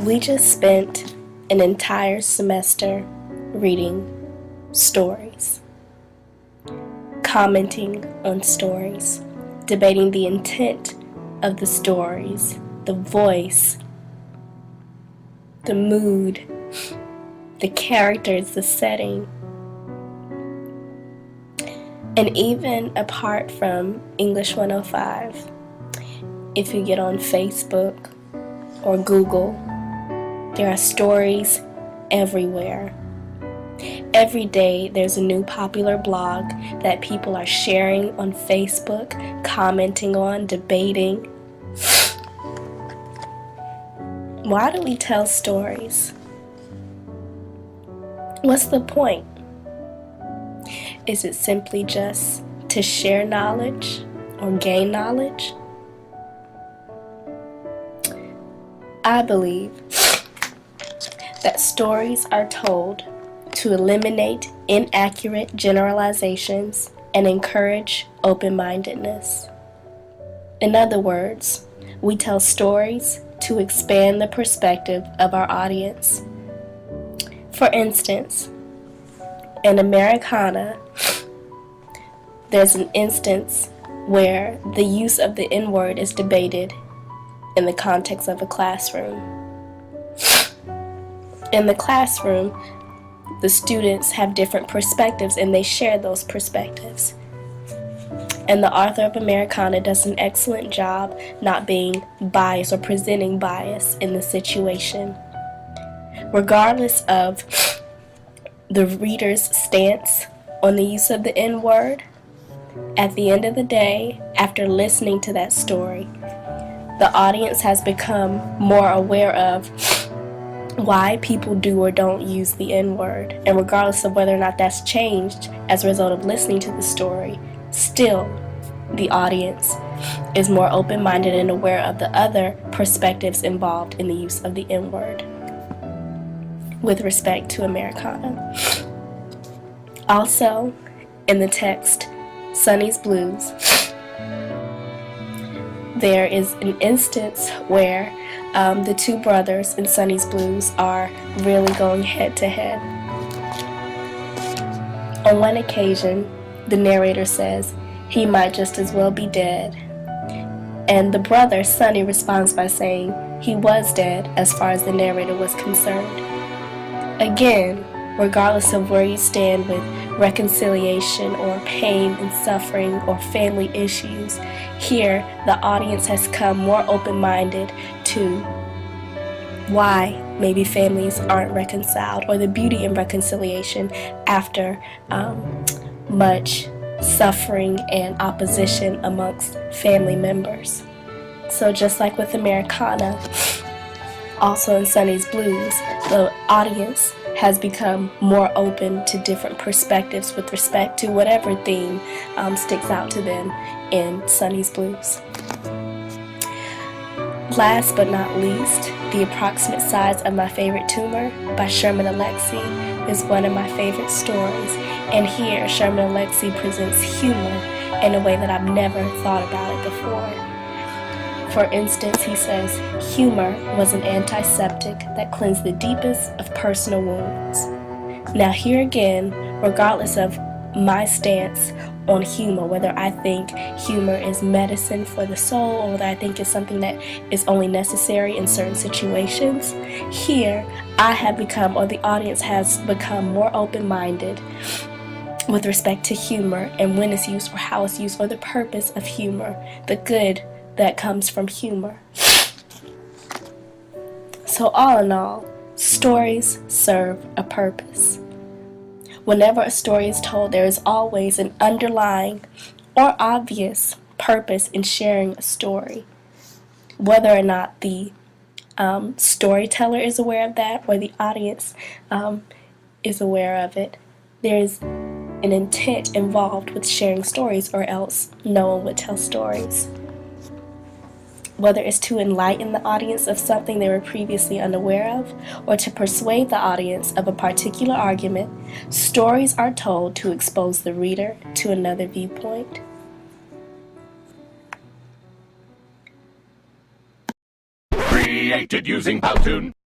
We just spent an entire semester reading stories, commenting on stories, debating the intent of the stories, the voice, the mood, the characters, the setting. And even apart from English 105, if you get on Facebook or Google, there are stories everywhere. Every day there's a new popular blog that people are sharing on Facebook, commenting on, debating. Why do we tell stories? What's the point? Is it simply just to share knowledge or gain knowledge? I believe that stories are told to eliminate inaccurate generalizations and encourage open-mindedness. In other words, we tell stories to expand the perspective of our audience. For instance, in Americana, there's an instance where the use of the N-word is debated in the context of a classroom. In the classroom, the students have different perspectives and they share those perspectives. And the author of Americana does an excellent job not being biased or presenting bias in the situation. Regardless of the reader's stance on the use of the N-word, at the end of the day, after listening to that story, the audience has become more aware of why people do or don't use the N-word. And regardless of whether or not that's changed as a result of listening to the story, still the audience is more open-minded and aware of the other perspectives involved in the use of the N-word with respect to Americana. Also, in the text Sonny's Blues, there is an instance where the two brothers in Sonny's Blues are really going head to head. On one occasion, the narrator says he might just as well be dead. And the brother, Sonny, responds by saying he was dead as far as the narrator was concerned. Again, regardless of where you stand with reconciliation or pain and suffering or family issues, here the audience has come more open-minded to why maybe families aren't reconciled or the beauty in reconciliation after much suffering and opposition amongst family members. So just like with Americana, also in Sonny's Blues, the audience has become more open to different perspectives with respect to whatever theme sticks out to them in Sonny's Blues. Last but not least, The Approximate Size of My Favorite Tumor by Sherman Alexie is one of my favorite stories, and here Sherman Alexie presents humor in a way that I've never thought about it before. For instance, he says, humor was an antiseptic that cleansed the deepest of personal wounds. Now here again, regardless of my stance on humor, whether I think humor is medicine for the soul or whether I think it's something that is only necessary in certain situations, here I have become, or the audience has become, more open-minded with respect to humor and when it's used or how it's used or the purpose of humor, the good that comes from humor. So all in all, stories serve a purpose. Whenever a story is told, there is always an underlying or obvious purpose in sharing a story. Whether or not the storyteller is aware of that or the audience is aware of it, there is an intent involved with sharing stories, or else no one would tell stories. Whether it's to enlighten the audience of something they were previously unaware of, or to persuade the audience of a particular argument, stories are told to expose the reader to another viewpoint. created using Powtoon.